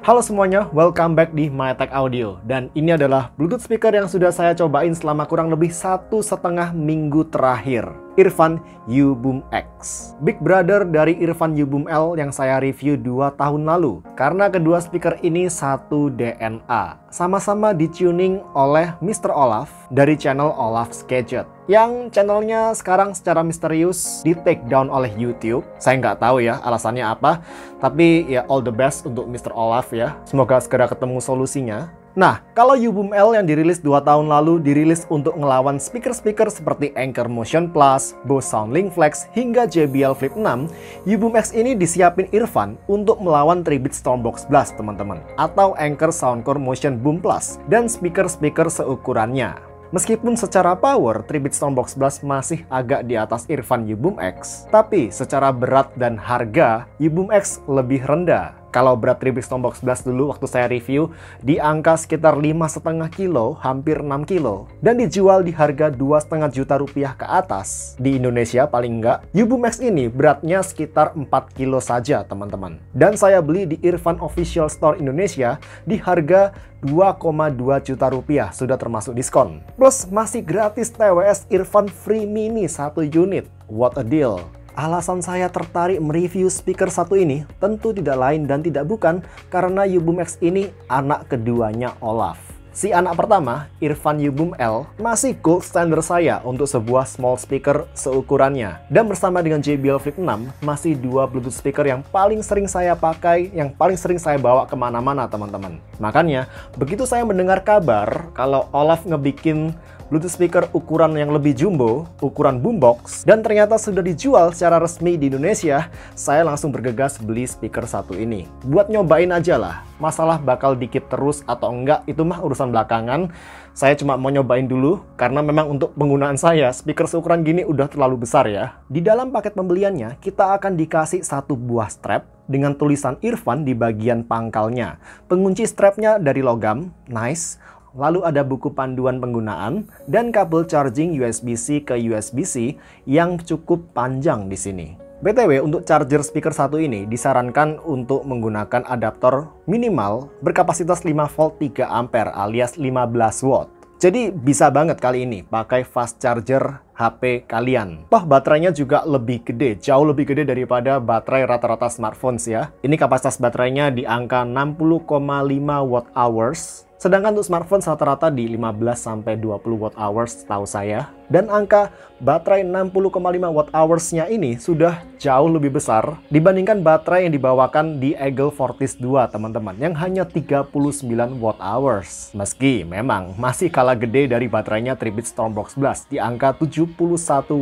Halo semuanya, welcome back di MyTech Audio. Dan ini adalah Bluetooth speaker yang sudah saya cobain selama kurang lebih 1,5 minggu terakhir. Earphone U-Boom X, big brother dari Earphone U-Boom L yang saya review 2 tahun lalu. Karena kedua speaker ini satu DNA. Sama-sama dituning oleh Mr. Olaf dari channel Olaf's Gadget, yang channelnya sekarang secara misterius di take down oleh YouTube. Saya nggak tahu ya alasannya apa, tapi ya all the best untuk Mr. Olaf ya. Semoga segera ketemu solusinya. Nah, kalau U-Boom L yang dirilis 2 tahun lalu dirilis untuk ngelawan speaker-speaker seperti Anker Motion Plus, Bose SoundLink Flex, hingga JBL Flip 6, U-Boom X ini disiapin Earphone untuk melawan Tribit Stormbox Blast, teman-teman, atau Anker Soundcore Motion Boom Plus, dan speaker-speaker seukurannya. Meskipun secara power, Tribit Stormbox Blast masih agak di atas Earphone U-Boom X, tapi secara berat dan harga, U-Boom X lebih rendah. Kalau berat Tribit Stormbox Blast dulu waktu saya review, di angka sekitar 5,5 kilo, hampir 6 kilo. Dan dijual di harga 2,5 juta rupiah ke atas. Di Indonesia paling enggak, U-Boom X ini beratnya sekitar 4 kilo saja, teman-teman. Dan saya beli di Earphone Official Store Indonesia di harga 2,2 juta rupiah, sudah termasuk diskon. Plus masih gratis TWS Earphone Free Mini 1 unit. What a deal! Alasan saya tertarik mereview speaker satu ini tentu tidak lain dan tidak bukan karena U-Boom X ini anak keduanya Olaf. Si anak pertama, Earphone U-Boom L, masih gold standard saya untuk sebuah small speaker seukurannya. Dan bersama dengan JBL Flip 6, masih dua Bluetooth speaker yang paling sering saya pakai, yang paling sering saya bawa kemana-mana, teman-teman. Makanya, begitu saya mendengar kabar kalau Olaf ngebikin Bluetooth speaker ukuran yang lebih jumbo, ukuran boombox, dan ternyata sudah dijual secara resmi di Indonesia, saya langsung bergegas beli speaker satu ini. Buat nyobain aja lah, masalah bakal dikit terus atau enggak, itu mah urusan belakangan. Saya cuma mau nyobain dulu, karena memang untuk penggunaan saya, speaker seukuran gini udah terlalu besar ya. Di dalam paket pembeliannya, kita akan dikasih satu buah strap, dengan tulisan Earphone di bagian pangkalnya. Pengunci strapnya dari logam, nice. Lalu ada buku panduan penggunaan dan kabel charging USB-C ke USB-C yang cukup panjang di sini. BTW, untuk charger speaker satu ini disarankan untuk menggunakan adaptor minimal berkapasitas 5 volt 3 ampere alias 15 watt. Jadi bisa banget kali ini pakai fast charger HP kalian. Toh baterainya juga lebih gede, jauh lebih gede daripada baterai rata-rata smartphones ya. Ini kapasitas baterainya di angka 60,5 watt hours. Sedangkan untuk smartphone rata-rata di 15-20 watt hours setahu saya. Dan angka baterai 60,5 watt hours-nya ini sudah jauh lebih besar dibandingkan baterai yang dibawakan di Eagle Fortis 2, teman-teman, yang hanya 39 watt hours. Meski memang masih kalah gede dari baterainya Tribit Stormbox Blast di angka 71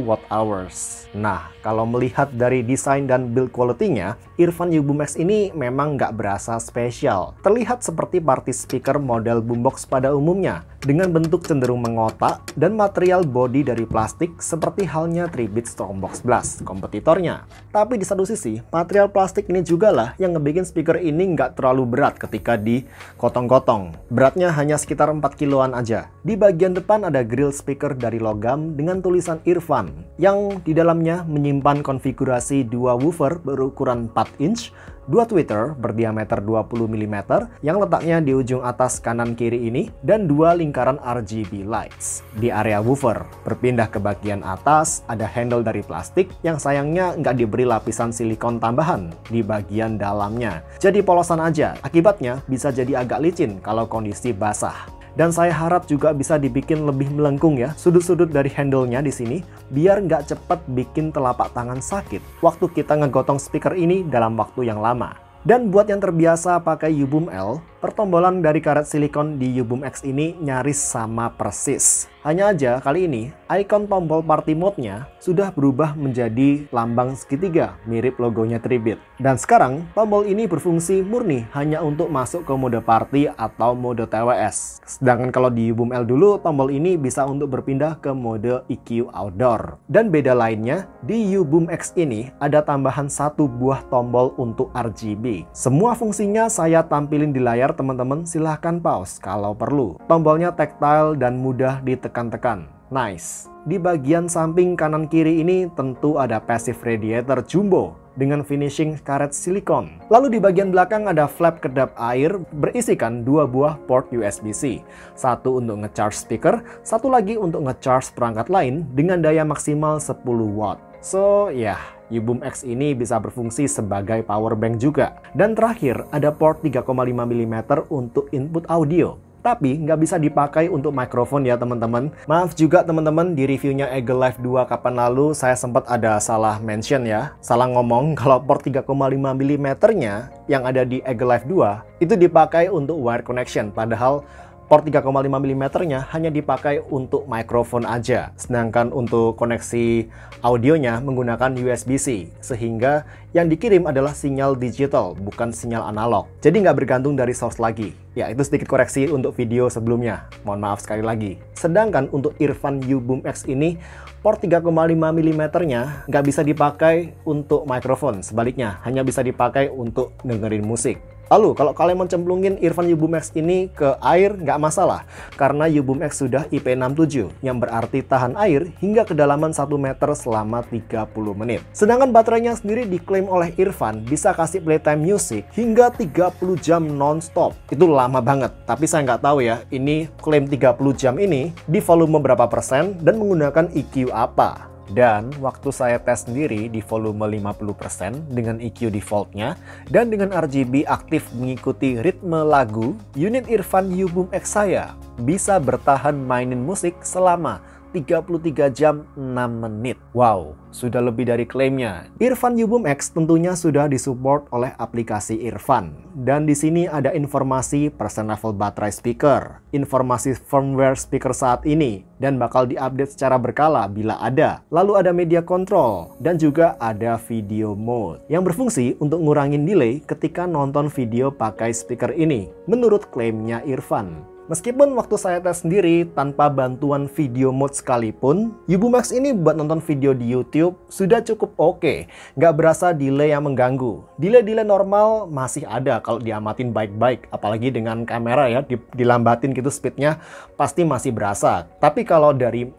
watt hours. Nah, kalau melihat dari desain dan build quality-nya, Earphone U-Boom X ini memang nggak berasa spesial. Terlihat seperti party speaker model boombox pada umumnya, dengan bentuk cenderung mengotak dan material body dari plastik seperti halnya Tribit Stormbox Blast, kompetitornya. Tapi di satu sisi, material plastik ini juga lah yang ngebikin speaker ini nggak terlalu berat ketika dikotong-kotong. Beratnya hanya sekitar 4 kiloan aja. Di bagian depan ada grill speaker dari logam dengan tulisan Earphone, yang di dalamnya menyimpan konfigurasi 2 woofer berukuran 4 inch, 2 tweeter berdiameter 20 mm yang letaknya di ujung atas kanan kiri ini, dan 2 lingkaran RGB lights. Di area woofer, berpindah ke bagian atas, ada handle dari plastik yang sayangnya nggak diberi lapisan silikon tambahan di bagian dalamnya. Jadi polosan aja, akibatnya bisa jadi agak licin kalau kondisi basah. Dan saya harap juga bisa dibikin lebih melengkung ya, sudut-sudut dari handle-nya di sini, biar nggak cepet bikin telapak tangan sakit waktu kita ngegotong speaker ini dalam waktu yang lama. Dan buat yang terbiasa pakai U-Boom L, pertombolan dari karet silikon di U-Boom X ini nyaris sama persis. Hanya aja kali ini, ikon tombol party mode-nya sudah berubah menjadi lambang segitiga, mirip logonya Tribit. Dan sekarang, tombol ini berfungsi murni hanya untuk masuk ke mode party atau mode TWS. Sedangkan kalau di U-Boom L dulu, tombol ini bisa untuk berpindah ke mode EQ outdoor. Dan beda lainnya, di U-Boom X ini ada tambahan satu buah tombol untuk RGB. Semua fungsinya saya tampilin di layar, teman-teman. Silahkan pause kalau perlu. Tombolnya tactile dan mudah ditekan-tekan. Nice. Di bagian samping kanan kiri ini tentu ada passive radiator jumbo dengan finishing karet silikon. Lalu di bagian belakang ada flap kedap air berisikan 2 buah port USB-C. Satu untuk nge-charge speaker, satu lagi untuk nge-charge perangkat lain dengan daya maksimal 10 watt. So, ya, U-Boom X ini bisa berfungsi sebagai power bank juga. Dan terakhir, ada port 3,5 mm untuk input audio. Tapi nggak bisa dipakai untuk mikrofon ya teman-teman. Maaf juga teman-teman, di reviewnya Eagle Live 2 kapan lalu saya sempat ada salah mention ya. Salah ngomong kalau port 3,5 mm-nya yang ada di Eagle Live 2 itu dipakai untuk wire connection. Padahal port 3,5 mm-nya hanya dipakai untuk mikrofon aja. Sedangkan untuk koneksi audionya menggunakan USB-C. Sehingga yang dikirim adalah sinyal digital, bukan sinyal analog. Jadi nggak bergantung dari source lagi. Ya, itu sedikit koreksi untuk video sebelumnya. Mohon maaf sekali lagi. Sedangkan untuk Earfun U-Boom X ini, port 3,5 mm-nya nggak bisa dipakai untuk mikrofon. Sebaliknya, hanya bisa dipakai untuk dengerin musik. Lalu, kalau kalian mau cemplungin Earfun U-Boom X ini ke air, nggak masalah. Karena U-Boom X sudah IP67, yang berarti tahan air hingga kedalaman 1 meter selama 30 menit. Sedangkan baterainya sendiri diklaim oleh Earfun bisa kasih playtime music hingga 30 jam non-stop. Itu lama banget, tapi saya nggak tahu ya, ini klaim 30 jam ini di volume berapa persen dan menggunakan EQ apa. Dan waktu saya tes sendiri di volume 50% dengan EQ defaultnya dan dengan RGB aktif mengikuti ritme lagu, unit Earfun U-Boom X saya bisa bertahan mainin musik selama 33 jam 6 menit. Wow, sudah lebih dari klaimnya. Earfun U-Boom X tentunya sudah disupport oleh aplikasi Earfun. Dan di sini ada informasi persen level baterai speaker, informasi firmware speaker saat ini, dan bakal diupdate secara berkala bila ada. Lalu ada media control, dan juga ada video mode, yang berfungsi untuk ngurangin delay ketika nonton video pakai speaker ini, menurut klaimnya Earfun. Meskipun waktu saya tes sendiri tanpa bantuan video mode sekalipun, U-Boom X ini buat nonton video di YouTube sudah cukup oke. Nggak berasa delay yang mengganggu. Delay-delay normal masih ada kalau diamatin baik-baik. Apalagi dengan kamera ya, dilambatin gitu speednya pasti masih berasa. Tapi kalau dari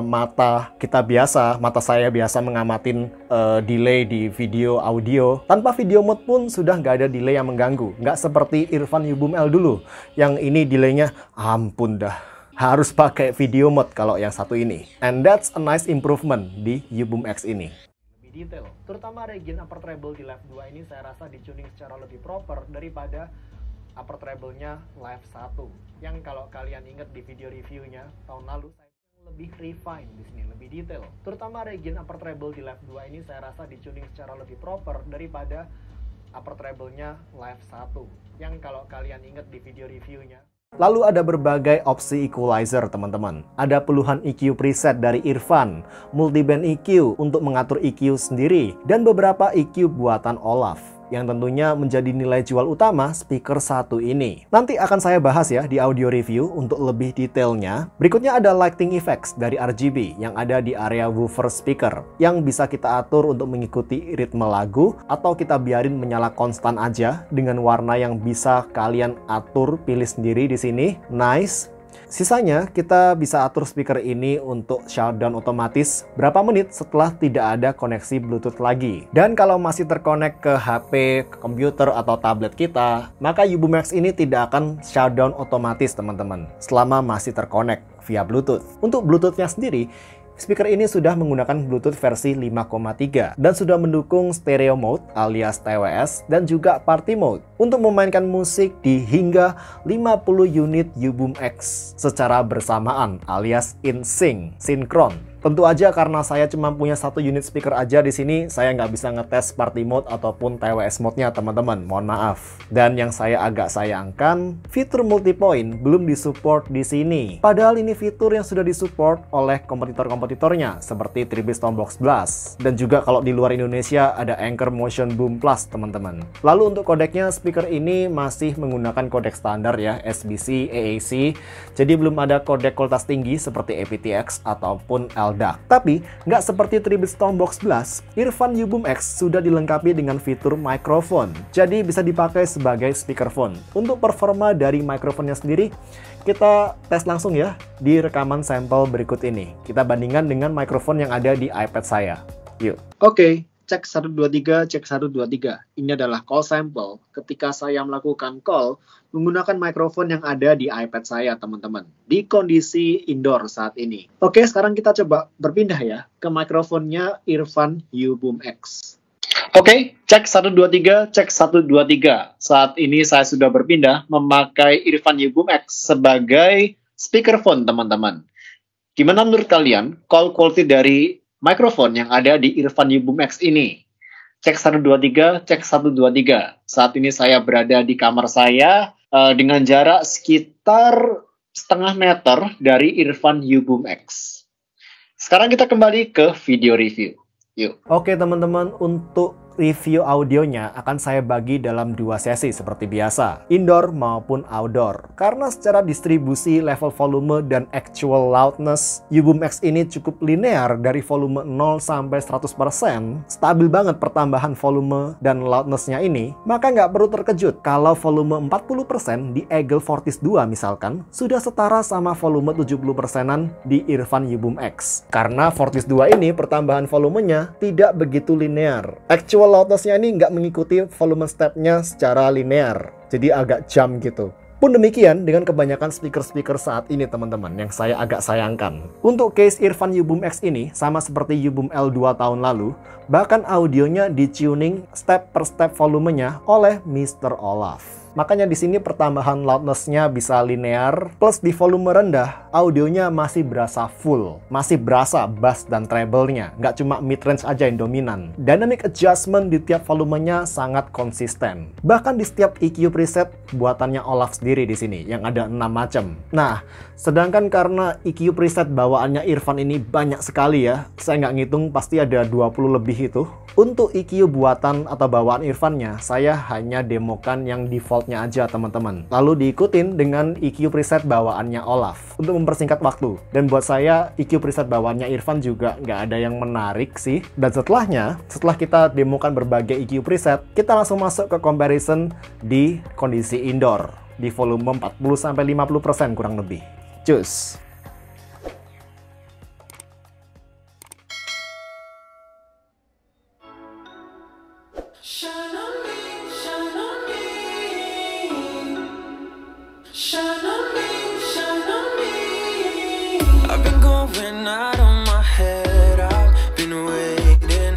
mata saya biasa mengamatin delay di video audio, tanpa video mode pun sudah nggak ada delay yang mengganggu. Nggak seperti Earfun U-Boom L dulu, yang ini delaynya ampun dah. Harus pakai video mode kalau yang satu ini. And that's a nice improvement di U-Boom X ini. Lebih detail, terutama region upper treble di Live 2 ini saya rasa di-tuning secara lebih proper daripada upper treble-nya Live 1. Yang kalau kalian ingat di video reviewnya tahun lalu, lebih refine di sini, lebih detail. Terutama region upper treble di Live 2 ini saya rasa di-tuning secara lebih proper daripada upper treble-nya Live 1. Yang kalau kalian ingat di video reviewnya. Lalu ada berbagai opsi equalizer teman-teman. Ada puluhan EQ preset dari Earfun, multiband EQ untuk mengatur EQ sendiri, dan beberapa EQ buatan Olaf, yang tentunya menjadi nilai jual utama speaker satu ini. Nanti akan saya bahas ya di audio review untuk lebih detailnya. Berikutnya ada lighting effects dari RGB yang ada di area woofer speaker, yang bisa kita atur untuk mengikuti ritme lagu, atau kita biarin menyala konstan aja dengan warna yang bisa kalian atur pilih sendiri di sini. Nice. Sisanya kita bisa atur speaker ini untuk shutdown otomatis berapa menit setelah tidak ada koneksi Bluetooth lagi. Dan kalau masih terkonek ke HP, ke komputer atau tablet kita, maka U-Boom X ini tidak akan shutdown otomatis teman-teman selama masih terkonek via Bluetooth. Untuk Bluetooth-nya sendiri, speaker ini sudah menggunakan Bluetooth versi 5,3 dan sudah mendukung stereo mode alias TWS dan juga party mode untuk memainkan musik di hingga 50 unit U-Boom X secara bersamaan alias in sync, sinkron. Tentu aja karena saya cuma punya satu unit speaker aja di sini, saya nggak bisa ngetes party mode ataupun TWS mode-nya teman-teman, mohon maaf. Dan yang saya agak sayangkan, fitur multipoint belum disupport di sini. Padahal ini fitur yang sudah disupport oleh kompetitor-kompetitornya seperti 3-bit Stompbox Blast. Dan juga kalau di luar Indonesia ada Anker Motion Boom Plus teman-teman. Lalu untuk kodeknya, speaker ini masih menggunakan kodek standar ya, SBC, AAC. Jadi belum ada kodek kualitas tinggi seperti aptX ataupun LDAC. Tapi, nggak seperti 3-bit Stompbox Blast, Earfun U-Boom X sudah dilengkapi dengan fitur mikrofon. Jadi bisa dipakai sebagai speakerphone. Untuk performa dari mikrofonnya sendiri, kita tes langsung ya di rekaman sampel berikut ini. Kita bandingkan dengan mikrofon yang ada di iPad saya. Yuk. Oke, cek 123, cek 123. Ini adalah call sample ketika saya melakukan call menggunakan mikrofon yang ada di iPad saya, teman-teman. Di kondisi indoor saat ini. Oke, sekarang kita coba berpindah ya ke mikrofonnya Irfan U-Boom X. Oke, cek 123, cek 123. Saat ini saya sudah berpindah memakai Irfan U-Boom X sebagai speakerphone, teman-teman. Gimana menurut kalian call quality dari mikrofon yang ada di Irfan U-Boom X ini? Cek 123, cek 123. Saat ini saya berada di kamar saya dengan jarak sekitar setengah meter dari Irfan U-Boom X. Sekarang kita kembali ke video review. Yuk. Oke teman-teman, untuk review audionya akan saya bagi dalam dua sesi seperti biasa, indoor maupun outdoor. Karena secara distribusi, level volume, dan actual loudness, U-Boom X ini cukup linear dari volume 0 sampai 100%, stabil banget pertambahan volume dan loudness-nya ini, maka nggak perlu terkejut kalau volume 40% di Eagle Fortis 2 misalkan, sudah setara sama volume 70%-an di Irfan U-Boom X. Karena Fortis 2 ini pertambahan volumenya tidak begitu linear. Actual loudness-nya ini nggak mengikuti volume step-nya secara linear, jadi agak jump gitu. Pun demikian dengan kebanyakan speaker-speaker saat ini teman-teman, yang saya agak sayangkan. Untuk case Irfan U-Boom X ini, sama seperti U-Boom L 2 tahun lalu, bahkan audionya di-tuning step per step volumenya oleh Mr. Olaf. Makanya di sini pertambahan loudness-nya bisa linear, plus di volume rendah, audionya masih berasa full. Masih berasa bass dan treble-nya, nggak cuma mid-range aja yang dominan. Dynamic adjustment di tiap volumenya sangat konsisten. Bahkan di setiap EQ preset, buatannya Olaf sendiri di sini, yang ada 6 macam. Nah, sedangkan karena EQ preset bawaannya Irfan ini banyak sekali ya, saya nggak ngitung, pasti ada 20 lebih itu. Untuk EQ buatan atau bawaan Irfannya, saya hanya demokan yang defaultnya aja teman-teman. Lalu diikutin dengan EQ preset bawaannya Olaf untuk mempersingkat waktu. Dan buat saya, EQ preset bawaannya Irfan juga nggak ada yang menarik sih. Dan setelah kita demokan berbagai EQ preset, kita langsung masuk ke comparison di kondisi indoor. Di volume 40-50% kurang lebih. Cus! Shine on me, shine on me. Shine on me, shine on me. I've been going out of my head. I've been waiting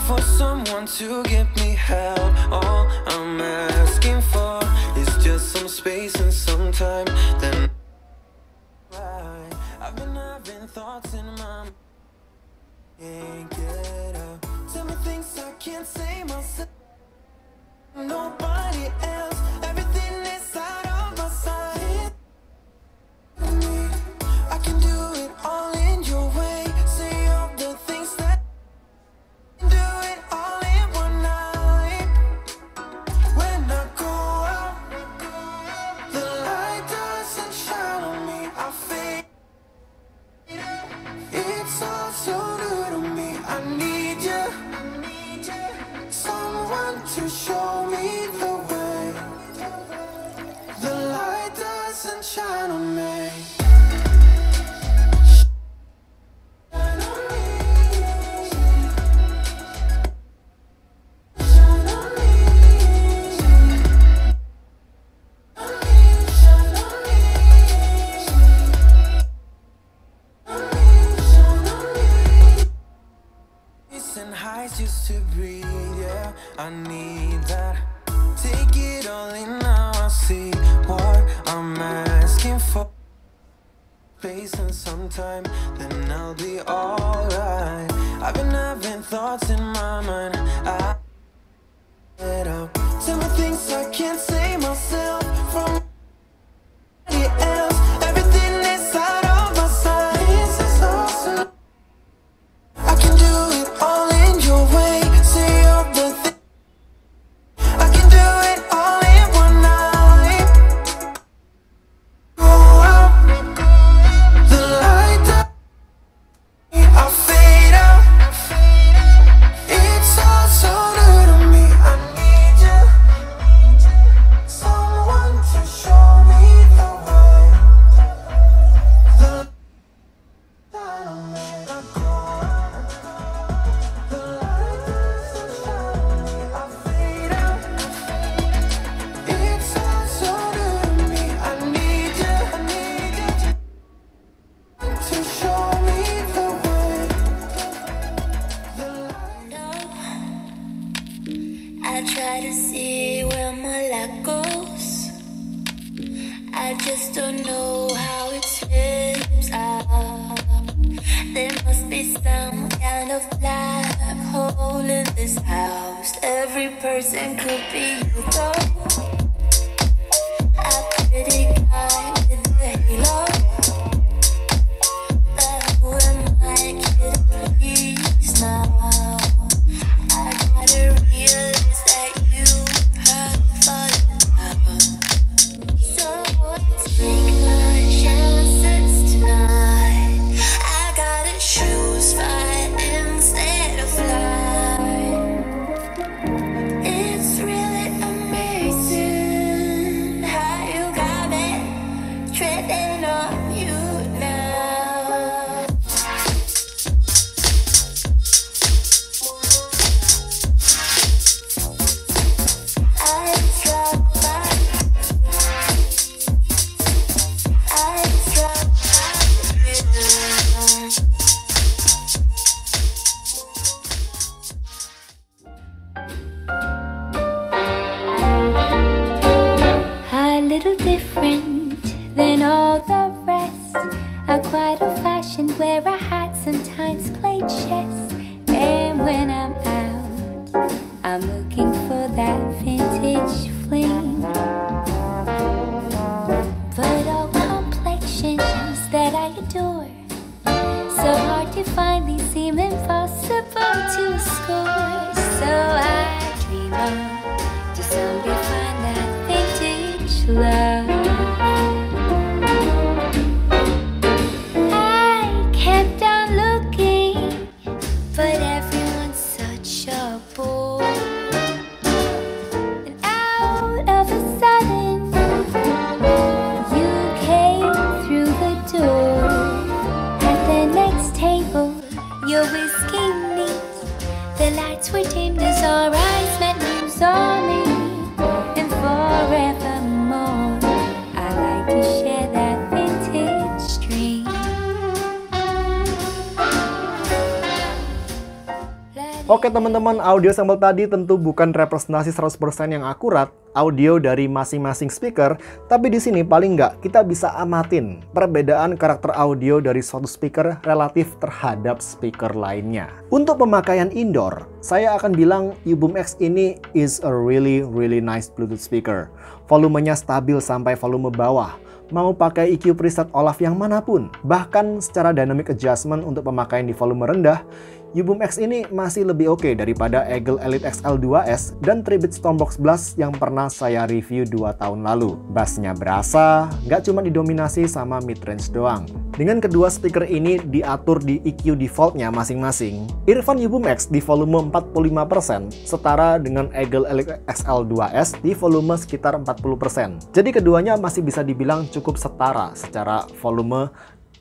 for someone to give me help. All I'm asking for is just some space and some time. Then I've been having thoughts in my mind. Can't get up. Tell me things I can't say myself. Nobody else. Everything is out of my sight. I can do it all in your way. Say all the things that do it all in one night. When I go out, the light doesn't shine on me. I fade. It's all so new to me. I need you. Someone to show me the way. The light doesn't shine on me. Shine on me. Shine on me. Shine on me. Shine on me. And highs used to breathe, yeah, I need that. Take it all in now, I see what I'm asking for. Space and some time, then I'll be alright. I've been having thoughts in my mind. I get up. Tell me things I can't say myself from somebody else. Everything is out of my sight. This is awesome. I can do it all in your way. Say all the things. I can do it all in one night. Go out, the light up. I fade out. It's all so new to me. I need you. I just don't know how it slips out. There must be some kind of black hole in this house. Every person could be you though. A pretty guy with a halo. But who am I kidding, please now? I gotta realize that you have fallen out. So let's take my chances tonight. I gotta choose fight instead of flight. It's really amazing how you got me treading on you now. I drop by. I drop by you. A little different than all the rest. I'm quite old-fashioned, wear a hat, sometimes play chess. And when I'm out, I'm looking for that vintage fling. But all complexions that I adore, so hard to find, these seem impossible to score. So I dream on to someday find that vintage love. I kept on looking, but everyone's such a bore. And out of a sudden, you came through the door. At the next table, your whiskey neat. The lights were dimmed as our eyes met, you saw me. And forevermore, I like to share that vintage dream. Oke teman-teman, audio sampel tadi tentu bukan representasi 100% yang akurat audio dari masing-masing speaker, tapi di sini paling nggak kita bisa amatin perbedaan karakter audio dari suatu speaker relatif terhadap speaker lainnya. Untuk pemakaian indoor, saya akan bilang U-Boom X ini is a really nice Bluetooth speaker. Volumenya stabil sampai volume bawah. Mau pakai EQ preset Olaf yang manapun, bahkan secara dynamic adjustment untuk pemakaian di volume rendah, U-Boom X ini masih lebih oke daripada Eagle Elite XL2S dan 3-bit Stormbox Blast yang pernah saya review 2 tahun lalu. Bassnya berasa, nggak cuma didominasi sama midrange doang. Dengan kedua speaker ini diatur di EQ defaultnya masing-masing, Irfan U-Boom X di volume 45% setara dengan Eagle Elite XL2S di volume sekitar 40%. Jadi keduanya masih bisa dibilang cukup setara secara volume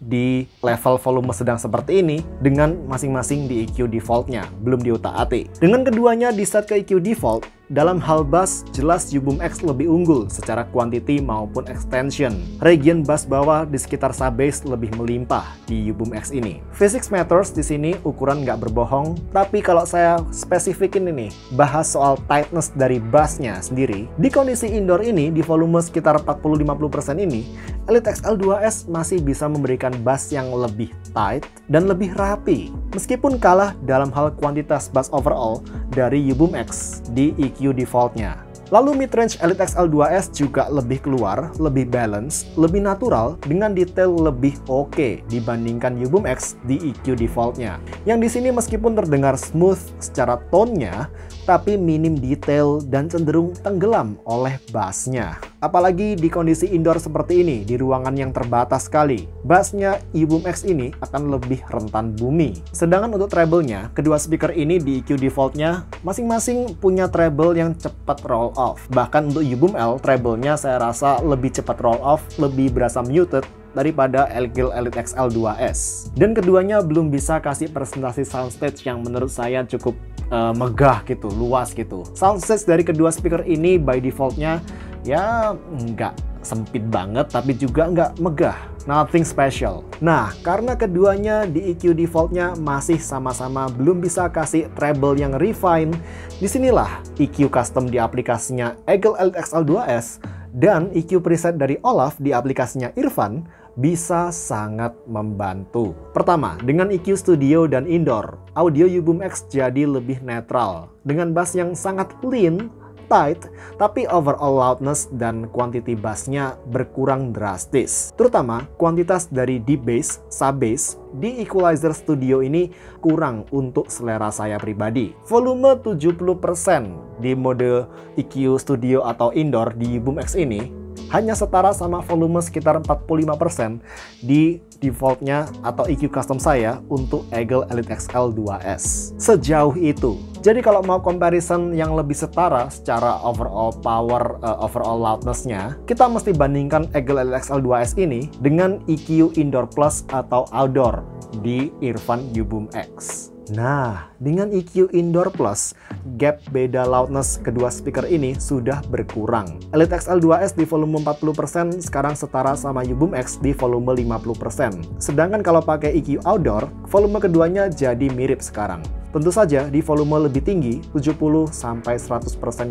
di level volume sedang seperti ini dengan masing-masing di EQ defaultnya, belum diutak-atik. Dengan keduanya di set ke EQ default, dalam hal bass jelas U-Boom X lebih unggul secara quantity maupun extension. Region bass bawah di sekitar sub-bass lebih melimpah di U-Boom X ini. Physics matters di sini, ukuran nggak berbohong, tapi kalau saya spesifikin ini, bahas soal tightness dari bassnya sendiri, di kondisi indoor ini di volume sekitar 40-50% ini, Elite XL2S masih bisa memberikan bass yang lebih tight dan lebih rapi, meskipun kalah dalam hal kuantitas bass overall dari U-Boom X di EQ defaultnya. Lalu midrange Elite XL2S juga lebih keluar, lebih balance, lebih natural dengan detail lebih oke dibandingkan U-Boom X di EQ defaultnya. Yang di sini meskipun terdengar smooth secara tone-nya, tapi minim detail dan cenderung tenggelam oleh bassnya. Apalagi di kondisi indoor seperti ini, di ruangan yang terbatas sekali, bassnya U-Boom X ini akan lebih rentan bumi. Sedangkan untuk treble-nya, kedua speaker ini di EQ default-nya masing-masing punya treble yang cepat roll off. Bahkan untuk U-Boom L, treble-nya saya rasa lebih cepat roll off, lebih berasa muted daripada Eagle Elite XL2S. Dan keduanya belum bisa kasih presentasi soundstage yang menurut saya cukup megah gitu, luas gitu. Soundstage dari kedua speaker ini by default-nya ya nggak sempit banget, tapi juga nggak megah. Nothing special. Nah, karena keduanya di EQ default-nya masih sama-sama belum bisa kasih treble yang refine, disinilah EQ custom di aplikasinya Eagle Elite XL2S Dan EQ preset dari Olaf di aplikasinya Irfan bisa sangat membantu. Pertama, dengan EQ Studio dan Indoor, audio U-Boom X jadi lebih netral. Dengan bass yang sangat clean, tight, tapi overall loudness dan quantity bassnya berkurang drastis. Terutama kuantitas dari deep bass, sub bass di equalizer studio ini kurang untuk selera saya pribadi. Volume 70% di mode EQ Studio atau Indoor di U-Boom X ini hanya setara sama volume sekitar 45% di defaultnya atau EQ custom saya untuk Eagle Elite XL 2S. Sejauh itu. Jadi kalau mau comparison yang lebih setara secara overall power, overall loudness-nya, kita mesti bandingkan Eagle Elite XL 2S ini dengan EQ Indoor Plus atau Outdoor di Irfan U-Boom X. Nah, dengan EQ Indoor Plus, gap beda loudness kedua speaker ini sudah berkurang. Elite XL 2S di volume 40% sekarang setara sama U-Boom X di volume 50%. Sedangkan kalau pakai EQ Outdoor, volume keduanya jadi mirip sekarang. Tentu saja di volume lebih tinggi, 70-100%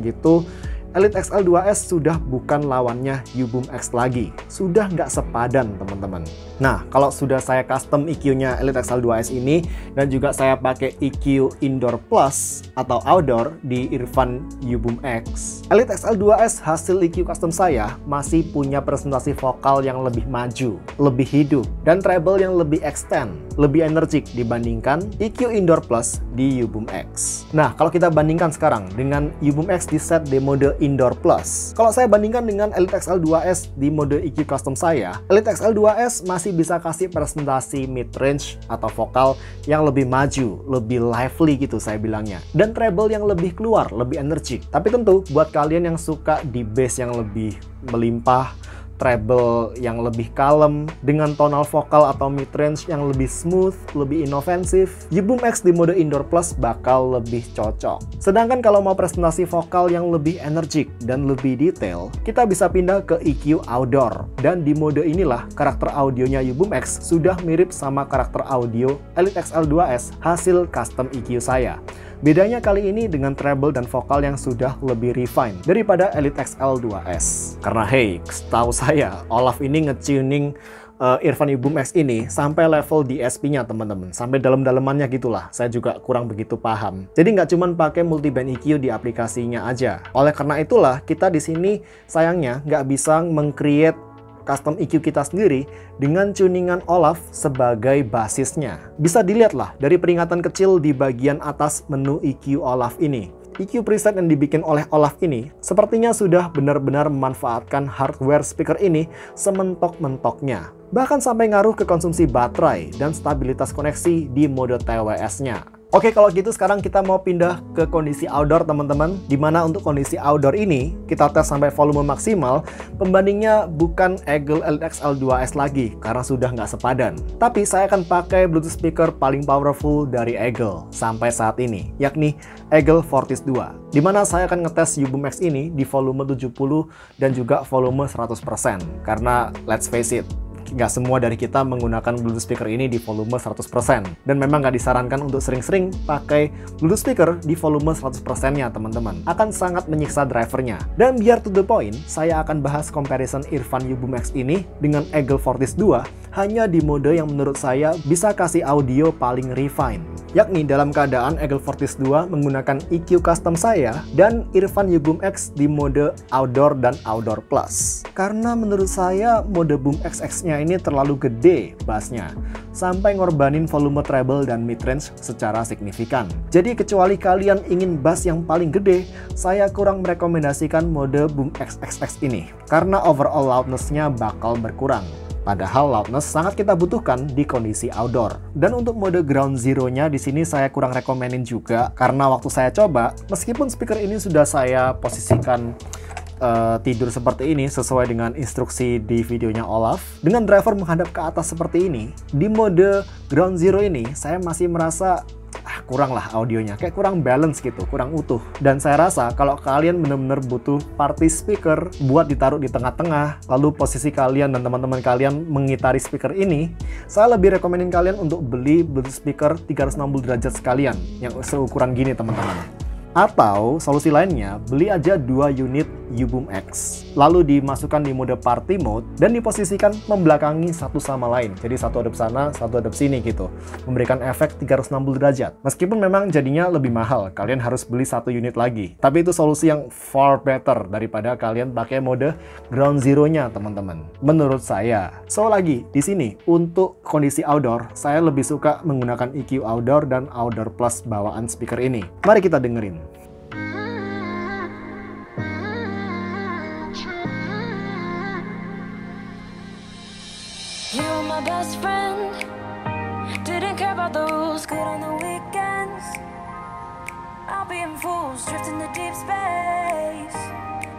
gitu, Elite XL 2S sudah bukan lawannya U-Boom X lagi. Sudah nggak sepadan, teman-teman. Nah, kalau sudah saya custom EQ-nya Elite XL 2S ini, dan juga saya pakai EQ Indoor Plus atau Outdoor di Irfan U-Boom X, Elite XL 2S hasil EQ custom saya masih punya presentasi vokal yang lebih maju, lebih hidup, dan treble yang lebih extend, lebih energik dibandingkan EQ Indoor Plus di U-Boom X. Nah, kalau kita bandingkan sekarang dengan U-Boom X di set di mode Indoor Plus. Kalau saya bandingkan dengan Elite XL 2S di mode EQ custom saya, Elite XL 2S masih bisa kasih presentasi mid-range atau vokal yang lebih maju, lebih lively gitu saya bilangnya. Dan treble yang lebih keluar, lebih energik. Tapi tentu buat kalian yang suka di bass yang lebih melimpah, treble yang lebih kalem, dengan tonal vokal atau mid-range yang lebih smooth, lebih inofensif, U-Boom X di mode Indoor Plus bakal lebih cocok. Sedangkan kalau mau presentasi vokal yang lebih energik dan lebih detail, kita bisa pindah ke EQ Outdoor. Dan di mode inilah karakter audionya U-Boom X sudah mirip sama karakter audio Elite XL 2S hasil custom EQ saya. Bedanya kali ini dengan treble dan vokal yang sudah lebih refined daripada Elite XL 2S. Karena hey, setahu saya Olaf ini nge-tuning Irfan U-Boom X ini sampai level DSP-nya teman-teman, sampai dalam-dalamannya gitulah. Saya juga kurang begitu paham. Jadi nggak cuma pakai multiband EQ di aplikasinya aja. Oleh karena itulah kita di sini sayangnya nggak bisa meng-create custom EQ kita sendiri dengan tuningan Olaf sebagai basisnya. Bisa dilihatlah dari peringatan kecil di bagian atas menu EQ Olaf ini. EQ preset yang dibikin oleh Olaf ini sepertinya sudah benar-benar memanfaatkan hardware speaker ini sementok-mentoknya. Bahkan sampai ngaruh ke konsumsi baterai dan stabilitas koneksi di mode TWS-nya. Oke, kalau gitu sekarang kita mau pindah ke kondisi outdoor teman-teman. Dimana untuk kondisi outdoor ini, kita tes sampai volume maksimal. Pembandingnya bukan Eagle Elite XL 2S lagi, karena sudah nggak sepadan. Tapi saya akan pakai Bluetooth speaker paling powerful dari Eagle sampai saat ini, yakni Eagle Fortis 2. Dimana saya akan ngetes U-Boom X ini di volume 70 dan juga volume 100%. Karena let's face it, nggak semua dari kita menggunakan Bluetooth speaker ini di volume 100%. Dan memang nggak disarankan untuk sering-sering pakai Bluetooth speaker di volume 100%-nya, teman-teman. Akan sangat menyiksa drivernya. Dan biar to the point, saya akan bahas comparison Irfan U-Boom X ini dengan Eagle Fortis 2 hanya di mode yang menurut saya bisa kasih audio paling refine. Yakni dalam keadaan Eagle Fortis 2 menggunakan EQ custom saya dan Irfan U-Boom X di mode Outdoor dan Outdoor Plus. Karena menurut saya mode Boom XX-nya ini terlalu gede bassnya, sampai ngorbanin volume treble dan midrange secara signifikan. Jadi kecuali kalian ingin bass yang paling gede, saya kurang merekomendasikan mode Boom XXX ini, karena overall loudness-nya bakal berkurang. Padahal loudness sangat kita butuhkan di kondisi outdoor. Dan untuk mode ground zero-nya di sini saya kurang rekomenin juga, karena waktu saya coba, meskipun speaker ini sudah saya posisikan tidur seperti ini sesuai dengan instruksi di videonya Olaf, dengan driver menghadap ke atas seperti ini, di mode ground zero ini saya masih merasa kurang lah audionya, kayak kurang balance gitu, kurang utuh. Dan saya rasa kalau kalian bener-bener butuh party speaker buat ditaruh di tengah-tengah, lalu posisi kalian dan teman-teman kalian mengitari speaker ini, saya lebih rekomenin kalian untuk beli Bluetooth speaker 360 derajat sekalian yang seukuran gini, teman-teman. Atau solusi lainnya, beli aja 2 unit U-Boom X. lalu dimasukkan di mode party mode, dan diposisikan membelakangi satu sama lain. Jadi satu hadap sana, satu hadap sini gitu. Memberikan efek 360 derajat. Meskipun memang jadinya lebih mahal, kalian harus beli satu unit lagi. Tapi itu solusi yang far better daripada kalian pakai mode ground zero-nya, teman-teman. Menurut saya. So lagi, di sini untuk kondisi outdoor, saya lebih suka menggunakan EQ outdoor dan outdoor plus bawaan speaker ini. Mari kita dengerin. You're my best friend. Didn't care about the rules, good on the weekends. I'll be in fools, drifting to deep space.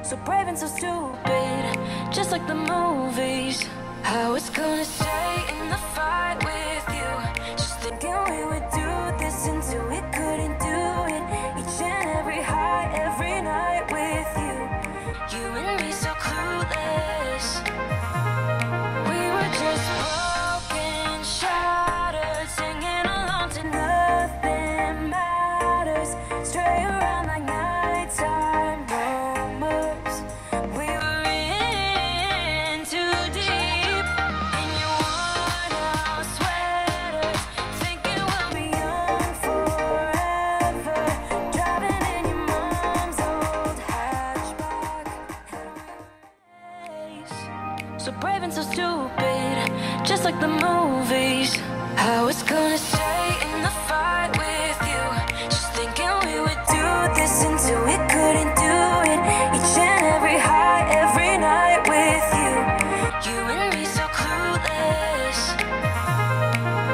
So brave and so stupid, just like the movies. I was gonna stay in the fight with you, just thinking we would do this until we couldn't do it. Each and every high, every night with you. You and me so clueless. We were just broken, shattered, singing along to nothing matters. Stray around like nighttime rumors. We were in too deep in your worn-out sweaters, thinking we'll be young forever, driving in your mom's old hatchback. So brave and so stupid, just like the movies. I was gonna stay in the fight with you, just thinking we would do this until we couldn't do it. Each and every high, every night with you. You and me so clueless.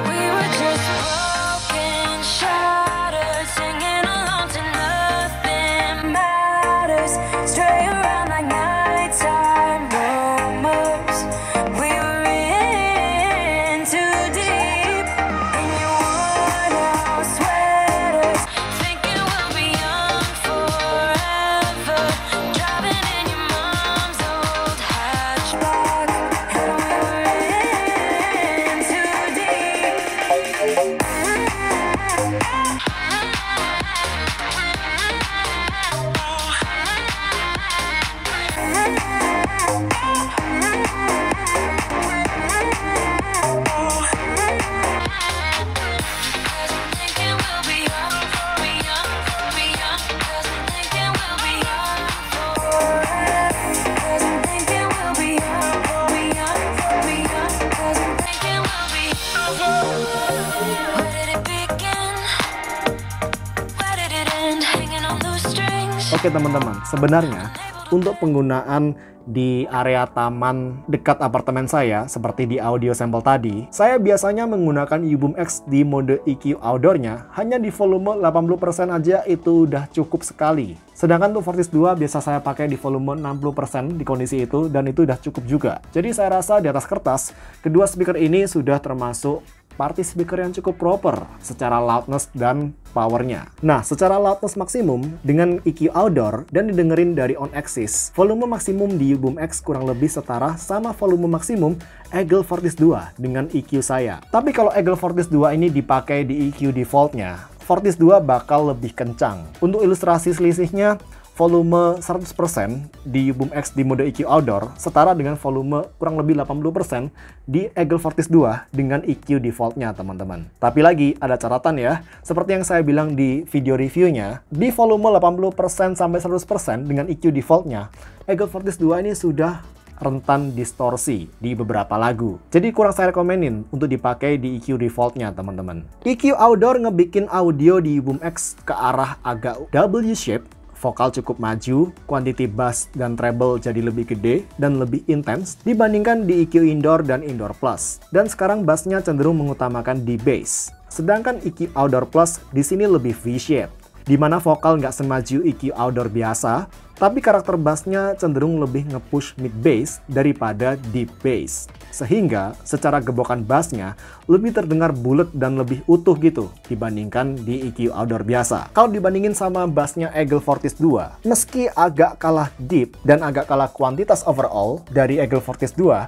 We were just broken, shattered, singing along to nothing matters. Stray around like nighttime rumors. We were in too deep in your worn-out sweaters, thinking we'll be young forever, driving in your mom's old hatchback. And we were in too deep. Thinking we'll be young, be young, be young. 'Cause I'm thinking we'll be young forever. 'Cause I'm thinking we'll be young, be young, be young. 'Cause I'm thinking we'll be young. Where did it begin? Where did it end? Hanging on loose strings. Oke teman-teman, sebenarnya untuk penggunaan di area taman dekat apartemen saya, seperti di audio sampel tadi, saya biasanya menggunakan U-Boom X di mode EQ outdoornya hanya di volume 80% aja, itu udah cukup sekali. Sedangkan untuk Fortis 2 biasa saya pakai di volume 60% di kondisi itu, dan itu udah cukup juga. Jadi saya rasa di atas kertas, kedua speaker ini sudah termasuk party speaker yang cukup proper secara loudness dan powernya. Nah, secara loudness maksimum dengan EQ outdoor dan didengerin dari on axis, volume maksimum di U-Boom X kurang lebih setara sama volume maksimum Eagle Fortis 2 dengan EQ saya. Tapi kalau Eagle Fortis 2 ini dipakai di EQ defaultnya, Fortis 2 bakal lebih kencang. Untuk ilustrasi selisihnya, volume 100% di U-Boom X di mode EQ outdoor setara dengan volume kurang lebih 80% di Eagle Fortis 2 dengan EQ defaultnya, teman-teman. Tapi lagi ada catatan ya, seperti yang saya bilang di video reviewnya, di volume 80% sampai 100% dengan EQ defaultnya, Eagle Fortis 2 ini sudah rentan distorsi di beberapa lagu. Jadi kurang saya rekomenin untuk dipakai di EQ defaultnya, teman-teman. EQ outdoor ngebikin audio di U-Boom X ke arah agak W-shape, vokal cukup maju, quantity bass dan treble jadi lebih gede dan lebih intens dibandingkan di EQ indoor dan indoor plus. Dan sekarang bassnya cenderung mengutamakan di bass. Sedangkan EQ outdoor plus di sini lebih V-shape, di mana vokal nggak semaju EQ outdoor biasa, tapi karakter bassnya cenderung lebih nge-push mid bass daripada deep bass. Sehingga secara gebokan bassnya lebih terdengar bulat dan lebih utuh gitu dibandingkan di EQ outdoor biasa. Kalau dibandingin sama bassnya Eagle Fortis 2, meski agak kalah deep dan agak kalah kuantitas overall dari Eagle Fortis 2,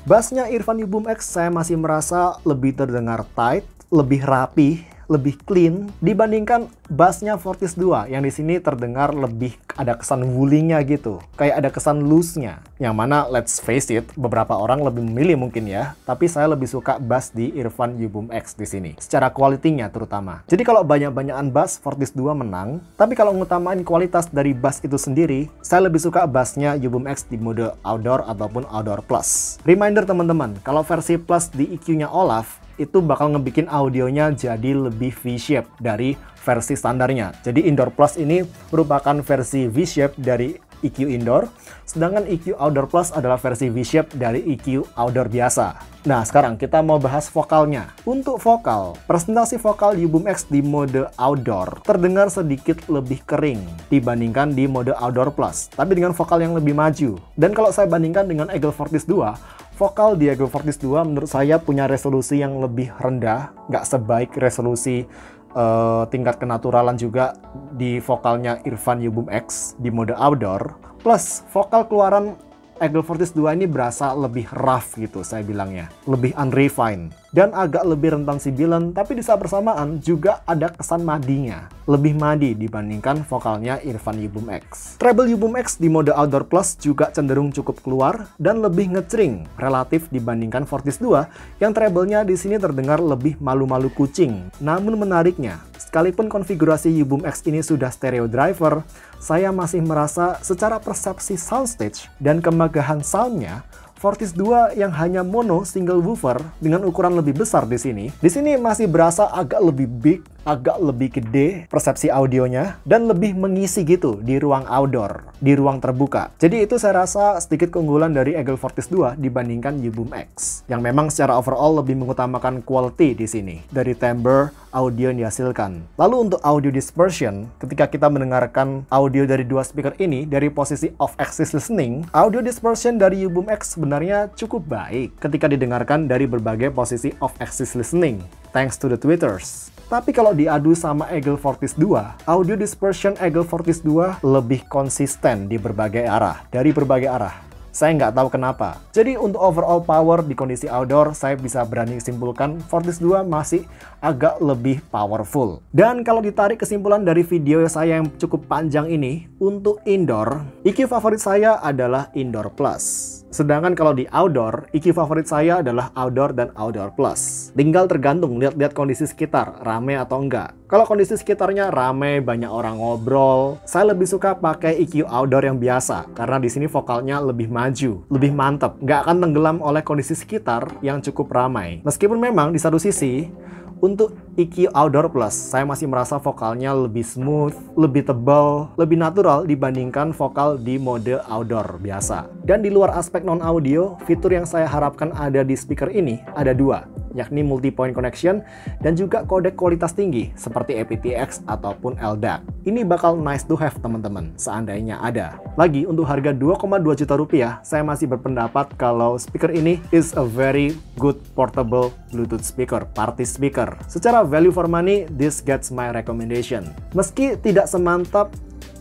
bassnya Irfan U-Boom X saya masih merasa lebih terdengar tight, lebih rapi, lebih clean dibandingkan bassnya Fortis 2 yang di sini terdengar lebih ada kesan woolly-nya gitu, kayak ada kesan loose-nya. Yang mana let's face it, beberapa orang lebih memilih mungkin ya, tapi saya lebih suka bass di Irfan U-Boom X di sini, secara quality-nya terutama. Jadi kalau banyak-banyakan bass, Fortis 2 menang, tapi kalau ngutamain kualitas dari bass itu sendiri, saya lebih suka bassnya U-Boom X di mode outdoor ataupun outdoor plus. Reminder teman-teman, kalau versi plus di EQ-nya Olaf, itu bakal ngebikin audionya jadi lebih V-shape dari versi standarnya. Jadi Indoor Plus ini merupakan versi V-shape dari EQ Indoor, sedangkan EQ Outdoor Plus adalah versi V-shape dari EQ Outdoor biasa. Nah, sekarang kita mau bahas vokalnya. Untuk vokal, presentasi vokal U-Boom X di mode outdoor terdengar sedikit lebih kering dibandingkan di mode Outdoor Plus, tapi dengan vokal yang lebih maju. Dan kalau saya bandingkan dengan Eagle Fortis 2, vokal di Eagle Fortis 2 menurut saya punya resolusi yang lebih rendah, nggak sebaik resolusi tingkat kenaturalan juga di vokalnya Irfan U-Boom X di mode outdoor. Plus, vokal keluaran Eagle Fortis 2 ini berasa lebih rough gitu saya bilangnya, lebih unrefined dan agak lebih rentan sibilan, tapi di saat bersamaan juga ada kesan madinya, lebih madi dibandingkan vokalnya Irfan U-Boom X. Treble U-Boom X di mode Outdoor Plus juga cenderung cukup keluar dan lebih ngecering relatif dibandingkan Fortis 2 yang treble-nya di sini terdengar lebih malu-malu kucing. Namun menariknya, sekalipun konfigurasi U-Boom X ini sudah stereo driver, saya masih merasa secara persepsi soundstage dan kemegahan soundnya, Fortis 2 yang hanya mono single woofer dengan ukuran lebih besar di sini masih berasa agak lebih big, agak lebih gede persepsi audionya, dan lebih mengisi gitu di ruang outdoor, di ruang terbuka. Jadi itu saya rasa sedikit keunggulan dari Eagle Fortis 2 dibandingkan U-Boom X, yang memang secara overall lebih mengutamakan quality di sini, dari timbre audio yang dihasilkan. Lalu untuk audio dispersion, ketika kita mendengarkan audio dari dua speaker ini dari posisi off-axis listening, audio dispersion dari U-Boom X sebenarnya cukup baik ketika didengarkan dari berbagai posisi off-axis listening, thanks to the tweeters. Tapi kalau diadu sama Eagle Fortis 2, audio dispersion Eagle Fortis 2 lebih konsisten di berbagai arah, dari berbagai arah. Saya nggak tahu kenapa. Jadi untuk overall power di kondisi outdoor, saya bisa berani simpulkan Fortis 2 masih agak lebih powerful. Dan kalau ditarik kesimpulan dari video saya yang cukup panjang ini, untuk indoor, EQ favorit saya adalah Indoor Plus. Sedangkan kalau di outdoor, EQ favorit saya adalah outdoor dan outdoor plus. Tinggal tergantung lihat-lihat kondisi sekitar, rame atau enggak. Kalau kondisi sekitarnya rame, banyak orang ngobrol, saya lebih suka pakai EQ outdoor yang biasa karena di sini vokalnya lebih maju, lebih mantap, nggak akan tenggelam oleh kondisi sekitar yang cukup ramai. Meskipun memang di satu sisi, untuk EQ Outdoor Plus, saya masih merasa vokalnya lebih smooth, lebih tebal, lebih natural dibandingkan vokal di mode outdour biasa. Dan di luar aspek non-audio, fitur yang saya harapkan ada di speaker ini ada dua, yakni multi-point connection dan juga kodek kualitas tinggi seperti aptX ataupun LDAC. Ini bakal nice to have teman-teman, seandainya ada. Lagi, untuk harga 2,2 juta rupiah, saya masih berpendapat kalau speaker ini is a very good portable Bluetooth speaker, party speaker. Secara value for money, this gets my recommendation. Meski tidak semantap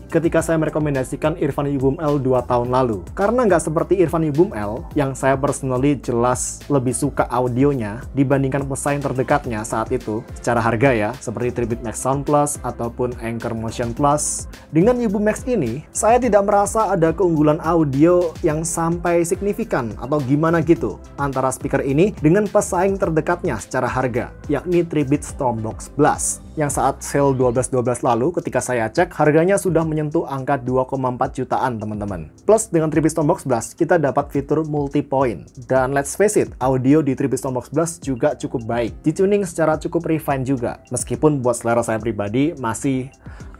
ketika saya merekomendasikan Irfan U-Boom L 2 tahun lalu. Karena nggak seperti Irfan U-Boom L, yang saya personally jelas lebih suka audionya dibandingkan pesaing terdekatnya saat itu, secara harga ya, seperti Tribute Max Sound Plus ataupun Anchor Motion Plus. Dengan U-Boom Max ini, saya tidak merasa ada keunggulan audio yang sampai signifikan atau gimana gitu antara speaker ini dengan pesaing terdekatnya secara harga, yakni Tribute Stormbox Blast, yang saat sale 12/12 lalu ketika saya cek, harganya sudah menyentuh angka 2,4 jutaan teman-teman. Plus dengan Tribute Stormbox Blast, kita dapat fitur multi-point. Dan let's face it, audio di Tribute Stormbox Blast juga cukup baik. Di-tuning secara cukup refine juga. Meskipun buat selera saya pribadi masih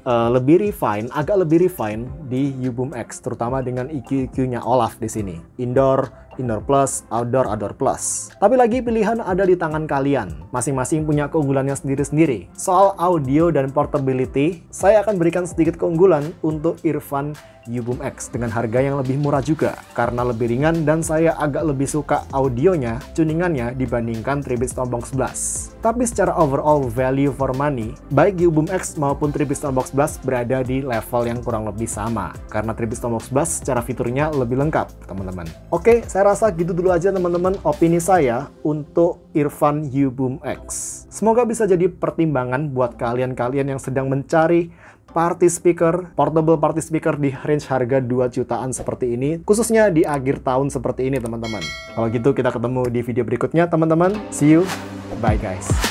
lebih refine, agak lebih refine di U-Boom X, terutama dengan EQ-EQ-nya Olaf di sini. Indoor, Indoor Plus, Outdoor, Outdoor Plus. Tapi lagi pilihan ada di tangan kalian. Masing-masing punya keunggulannya sendiri-sendiri. Soal audio dan portability, saya akan berikan sedikit keunggulan untuk Irfan U-Boom X dengan harga yang lebih murah juga. Karena lebih ringan dan saya agak lebih suka audionya, tuningannya dibandingkan Tribute Stormbox Blast. Tapi secara overall value for money, baik U-Boom X maupun Tribute Stormbox Blast berada di level yang kurang lebih sama. Karena Tribute Stormbox Blast secara fiturnya lebih lengkap, teman-teman. Oke, saya Saya rasa gitu dulu aja teman-teman opini saya untuk Earphone UBoom X. Semoga bisa jadi pertimbangan buat kalian-kalian yang sedang mencari party speaker, portable party speaker di range harga 2 jutaan seperti ini, khususnya di akhir tahun seperti ini teman-teman. Kalau gitu kita ketemu di video berikutnya teman-teman. See you, bye guys.